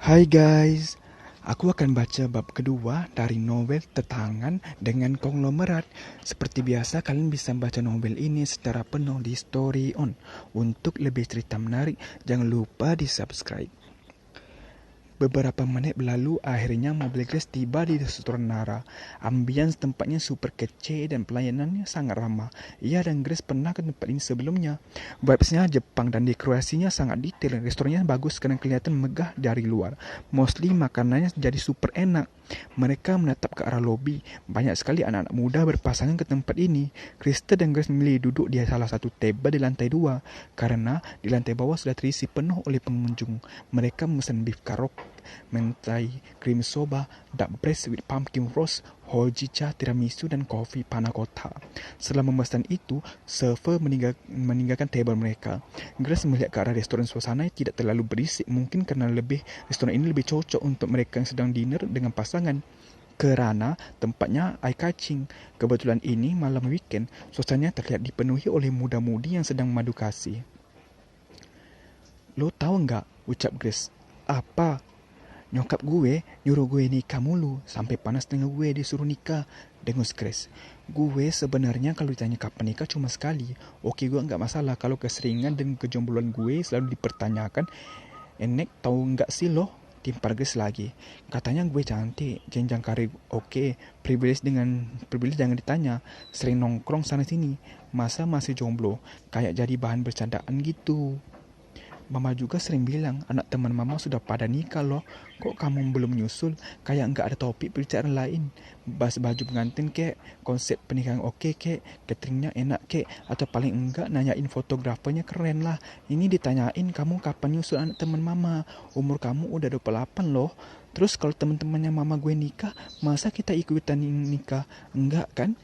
Hai guys, aku akan baca bab kedua dari novel Tetangan dengan Konglomerat. Seperti biasa, kalian bisa baca novel ini secara penuh di Story On. Untuk lebih cerita menarik, jangan lupa di subscribe. Beberapa menit berlalu, akhirnya mobil Grace tiba di restoran Nara. Ambience tempatnya super kece dan pelayanannya sangat ramah. Ia dan Grace pernah ke tempat ini sebelumnya. Vibes-nya Jepang dan dekorasinya sangat detail. Restorannya bagus karena kelihatan megah dari luar. Mostly makanannya jadi super enak. Mereka menatap ke arah lobi. Banyak sekali anak-anak muda berpasangan ke tempat ini. Kristen dan Grace memilih duduk di salah satu table di lantai 2 karena di lantai bawah sudah terisi penuh oleh pengunjung. Mereka memesan beef karok, mentai, cream soba, duck breast with pumpkin roast, hojicha, tiramisu, dan kopi panna cotta. Setelah memesan itu, server meninggalkan table mereka. Grace melihat ke arah restoran. Suasana tidak terlalu berisik, mungkin karena restoran ini lebih cocok untuk mereka yang sedang dinner dengan pasangan. Kerana tempatnya eye-catching. Kebetulan ini malam weekend, suasananya terlihat dipenuhi oleh muda-mudi yang sedang madu kasih. Lo tahu nggak? Ucap Grace. Apa? Nyokap gue nyuruh gue nikah mulu, sampai panas dengan gue disuruh nikah, dengus Grace. Gue sebenarnya kalau ditanya kapan nikah cuma sekali. Oke, gue nggak masalah kalau keseringan dan kejombloan gue selalu dipertanyakan. Enek tahu nggak sih lo? Timpar Grace lagi. Katanya gue cantik, jenjang karir oke, privilege jangan ditanya. Sering nongkrong sana sini. Masa masih jomblo? Kayak jadi bahan bercandaan gitu. Mama juga sering bilang, anak teman mama sudah pada nikah loh. Kok kamu belum nyusul? Kayak nggak ada topik pembicaraan lain. Bahas baju pengantin kek, konsep pernikahan oke kek, cateringnya enak kek, atau paling enggak nanyain fotografernya keren lah. Ini ditanyain kamu kapan nyusul anak teman mama. Umur kamu udah 28 loh. Terus kalau teman-temannya mama gue nikah, masa kita ikutan nikah? Enggak kan?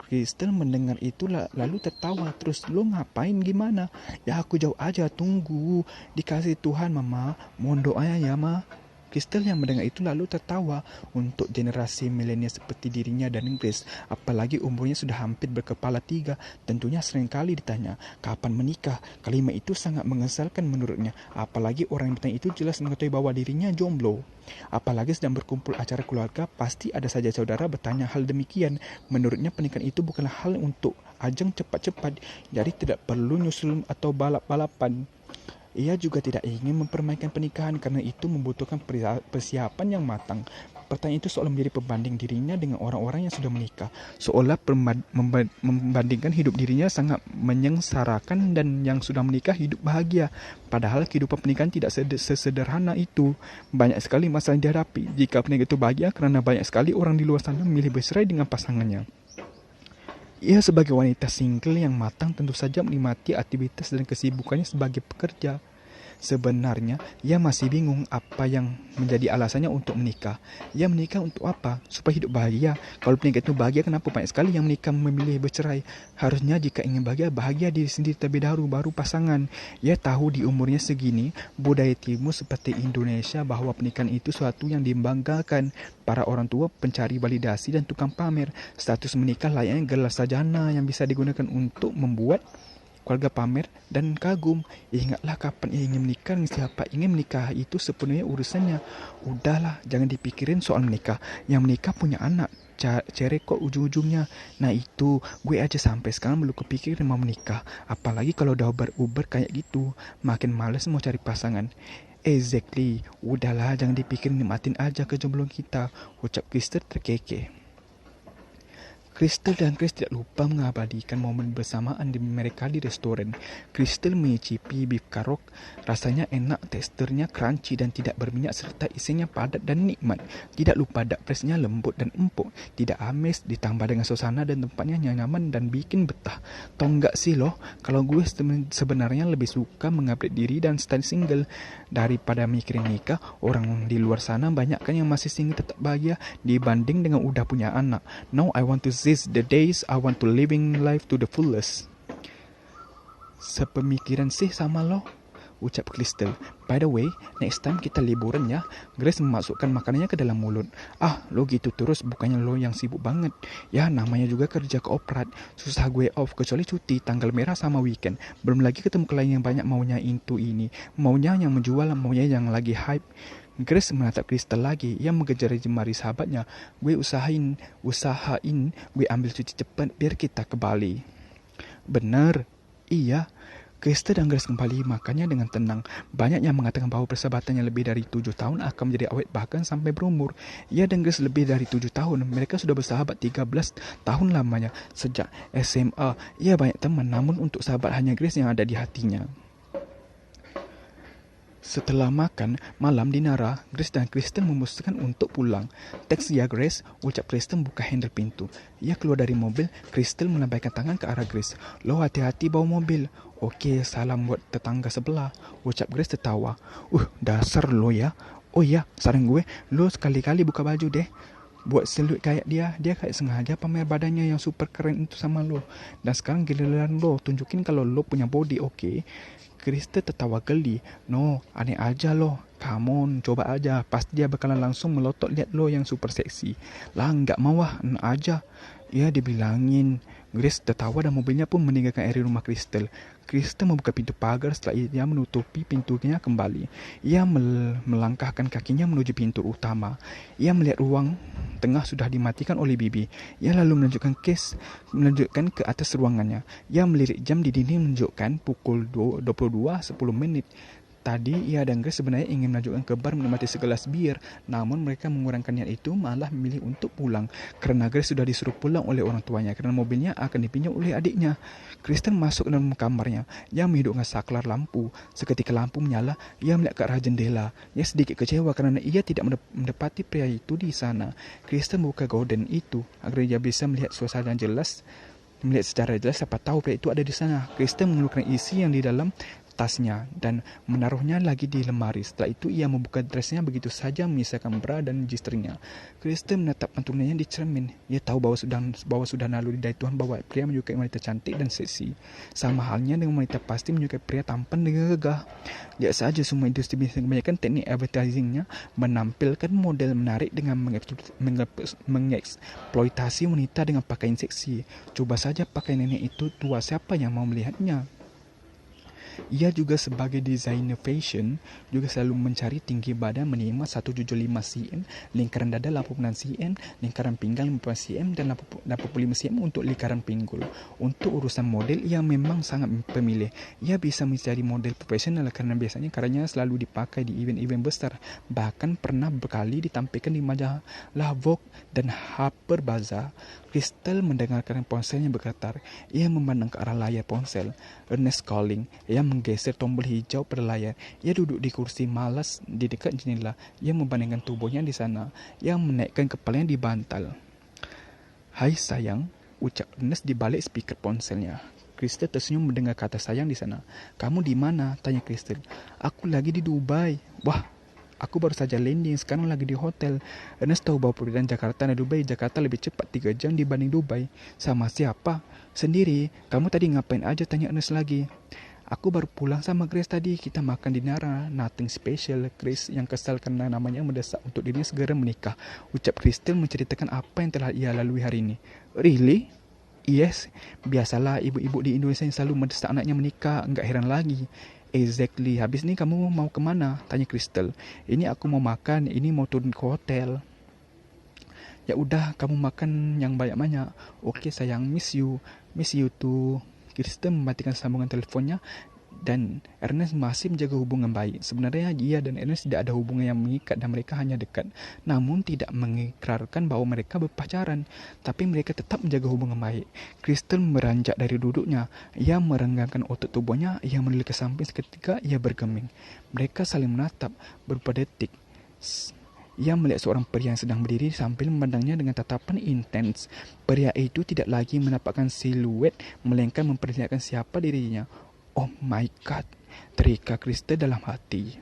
Kristen mendengar itu lalu tertawa. Terus lo ngapain gimana? Ya aku jauh aja, tunggu. Dikasih Tuhan mama, mohon doanya ya ma. Kristen yang mendengar itu lalu tertawa. Untuk generasi milenial seperti dirinya dan Grace, apalagi umurnya sudah hampir berkepala 3, tentunya sering kali ditanya, kapan menikah? Kalimat itu sangat mengesalkan menurutnya. Apalagi orang yang bertanya itu jelas mengetahui bahwa dirinya jomblo. Apalagi sedang berkumpul acara keluarga, pasti ada saja saudara bertanya hal demikian. Menurutnya pernikahan itu bukanlah hal untuk ajang cepat-cepat, jadi tidak perlu nyusul atau balap-balapan. Ia juga tidak ingin mempermainkan pernikahan karena itu membutuhkan persiapan yang matang. Pertanyaan itu seolah menjadi pembanding dirinya dengan orang-orang yang sudah menikah. Seolah membandingkan hidup dirinya sangat menyengsarakan dan yang sudah menikah hidup bahagia. Padahal kehidupan pernikahan tidak sesederhana itu. Banyak sekali masalah yang dihadapi. Jika pernikahan itu bahagia karena banyak sekali orang di luar sana memilih bercerai dengan pasangannya. Ia sebagai wanita single yang matang tentu saja menikmati aktivitas dan kesibukannya sebagai pekerja. Sebenarnya, ia masih bingung apa yang menjadi alasannya untuk menikah. Ia menikah untuk apa? Supaya hidup bahagia. Kalau pernikahan itu bahagia, kenapa banyak sekali yang menikah memilih bercerai? Harusnya jika ingin bahagia diri sendiri terlebih dahulu, baru pasangan. Ia tahu di umurnya segini, budaya timur seperti Indonesia bahwa pernikahan itu suatu yang dibanggakan. Para orang tua pencari validasi dan tukang pamer. Status menikah layaknya gelar sarjana yang bisa digunakan untuk membuat keluarga pamer dan kagum. Ingatlah kapan ia ingin menikah dan siapa ingin menikah itu sepenuhnya urusannya. Udahlah, jangan dipikirin soal menikah. Yang menikah punya anak, cerai kok ujung-ujungnya. Nah itu, gue aja sampai sekarang belum kepikiran mau menikah. Apalagi kalau udah uber kayak gitu. Makin males mau cari pasangan. Exactly, udahlah jangan dipikirin, nikmatin aja kejombloan kita, ucap Kristen terkekeh. Crystal dan Chris tidak lupa mengabadikan momen bersamaan di mereka di restoran. Crystal mencicipi beef karok. Rasanya enak, teksturnya crunchy dan tidak berminyak serta isinya padat dan nikmat. Tidak lupa duck breastnya lembut dan empuk. Tidak amis, ditambah dengan suasana dan tempatnya nyaman dan bikin betah. Tahu nggak sih loh, kalau gue sebenarnya lebih suka mengupgrade diri dan stay single daripada mikirin nikah. Orang di luar sana banyak kan yang masih single tetap bahagia dibanding dengan udah punya anak. Now I want to seize the days, I want to living life to the fullest. Sepemikiran sih sama lo. ucap Crystal. By the way, next time kita liburan ya. Grace memasukkan makanannya ke dalam mulut. Ah, lo gitu terus, bukannya lo yang sibuk banget. Ya, namanya juga kerja kooprat. Susah gue off, kecuali cuti, tanggal merah sama weekend. Belum lagi ketemu klien yang banyak maunya into ini. Maunya yang menjual, maunya yang lagi hype. Grace menatap Crystal lagi. Ia mengejar jemari sahabatnya. Gue usahain, gue ambil cuti cepat biar kita ke Bali. Bener, iya. Crystal dan Grace kembali makannya dengan tenang. Banyak yang mengatakan bahwa persahabatannya lebih dari 7 tahun akan menjadi awet bahkan sampai berumur. Ia dan Grace lebih dari 7 tahun. Mereka sudah bersahabat 13 tahun lamanya. Sejak SMA, ia banyak teman. Namun untuk sahabat hanya Grace yang ada di hatinya. Setelah makan malam di Nara, Grace dan Kristen memutuskan untuk pulang. Teks ya Grace, ucap Kristen buka handle pintu. Ia keluar dari mobil, Kristen melambaikan tangan ke arah Grace. Lo hati-hati bawa mobil. Oke, salam buat tetangga sebelah, ucap Grace tertawa. Dasar lo ya. Oh iya, saran gue, lo sekali-kali buka baju deh. Buat selut kayak dia kayak sengaja pamer badannya yang super keren itu sama lo. Dan sekarang giliran lo, tunjukin kalau lo punya body, oke? Kristen tertawa geli. No, aneh aja lo. Come on, coba aja. Pasti dia bakalan langsung melotot lihat lo yang super seksi. Lah, nggak mau enak aja. Ia dibilangin. Grace tertawa dan mobilnya pun meninggalkan area rumah Kristen. Kristen membuka pintu pagar setelah ia menutupi pintunya kembali. Ia melangkahkan kakinya menuju pintu utama. Ia melihat ruang tengah sudah dimatikan oleh Bibi. Ia lalu menunjukkan ke atas ruangannya. Ia melirik jam di dinding menunjukkan pukul 22.10. Tadi ia dan Grace sebenarnya ingin melanjutkan ke bar menikmati segelas bir, namun mereka mengurangkan niat itu malah memilih untuk pulang karena Grace sudah disuruh pulang oleh orang tuanya karena mobilnya akan dipinjam oleh adiknya. Kristen masuk ke dalam kamarnya. Ia menghidupkan saklar lampu. Seketika lampu menyala, ia melihat ke arah jendela. Ia sedikit kecewa karena ia tidak mendapati pria itu di sana. Kristen membuka gorden itu agar ia bisa melihat suasana jelas. Melihat secara jelas siapa tahu pria itu ada di sana. Kristen mengeluarkan isi yang di dalam tasnya dan menaruhnya lagi di lemari. Setelah itu ia membuka dressnya begitu saja menyisakan bra dan G-stringnya. Kristen menatap pantunannya di cermin. Ia tahu bahwa sudah naluri dari Tuhan bahwa pria menyukai wanita cantik dan seksi. Sama halnya dengan wanita pasti menyukai pria tampan dan gagah. Lihat saja semua industri bisnis kebanyakan teknik advertisingnya menampilkan model menarik dengan mengeksploitasi wanita dengan pakaian seksi. Coba saja pakaian nenek itu tua, siapa yang mau melihatnya? Ia juga sebagai desainer fashion juga selalu mencari tinggi badan minimal 175 cm, lingkaran dada 86 cm, lingkaran pinggang 50 cm dan 85 cm untuk lingkaran pinggul. Untuk urusan model ia memang sangat pemilih. Ia bisa mencari model profesional karena biasanya karyanya selalu dipakai di event-event besar. Bahkan pernah berkali ditampilkan di majalah Vogue dan Harper Bazaar. Crystal mendengarkan ponselnya bergetar. Ia memandang ke arah layar ponsel. Ernest calling. Ia menggeser tombol hijau pada layar. Ia duduk di kursi malas di dekat jendela. Ia membandingkan tubuhnya di sana. Ia menaikkan kepalanya di bantal. Hai sayang, ucap Ernest di balik speaker ponselnya. Crystal tersenyum mendengar kata sayang di sana. Kamu di mana? Tanya Crystal. Aku lagi di Dubai. Wah, aku baru saja landing, sekarang lagi di hotel. Ernest tahu bahwa perbedaan Jakarta dan Dubai. Jakarta lebih cepat 3 jam dibanding Dubai. Sama siapa? Sendiri. Kamu tadi ngapain aja? Tanya Ernest lagi. Aku baru pulang sama Grace tadi. Kita makan di Nara. Nothing special. Grace yang kesal karena namanya mendesak untuk dirinya segera menikah. Ucap Crystal menceritakan apa yang telah ia lalui hari ini. Really? Yes. Biasalah ibu-ibu di Indonesia yang selalu mendesak anaknya menikah. Enggak heran lagi. Exactly. Habis ni kamu mau kemana? Tanya Crystal. Ini aku mau makan. Ini mau turun ke hotel. Ya udah, kamu makan yang banyak-banyak. Oke sayang, miss you. Miss you too. Crystal mematikan sambungan teleponnya dan Ernest masih menjaga hubungan baik. Sebenarnya dia dan Ernest tidak ada hubungan yang mengikat dan mereka hanya dekat. Namun tidak mengikrarkan bahwa mereka berpacaran. Tapi mereka tetap menjaga hubungan baik. Crystal meranjak dari duduknya. Ia merenggangkan otot tubuhnya. Ia melirik ke samping seketika ia bergeming. Mereka saling menatap beberapa detik. Ia melihat seorang pria yang sedang berdiri sambil memandangnya dengan tatapan intens. Pria itu tidak lagi menampakkan siluet, melainkan memperlihatkan siapa dirinya. Oh my God, terikat Crystal dalam hati.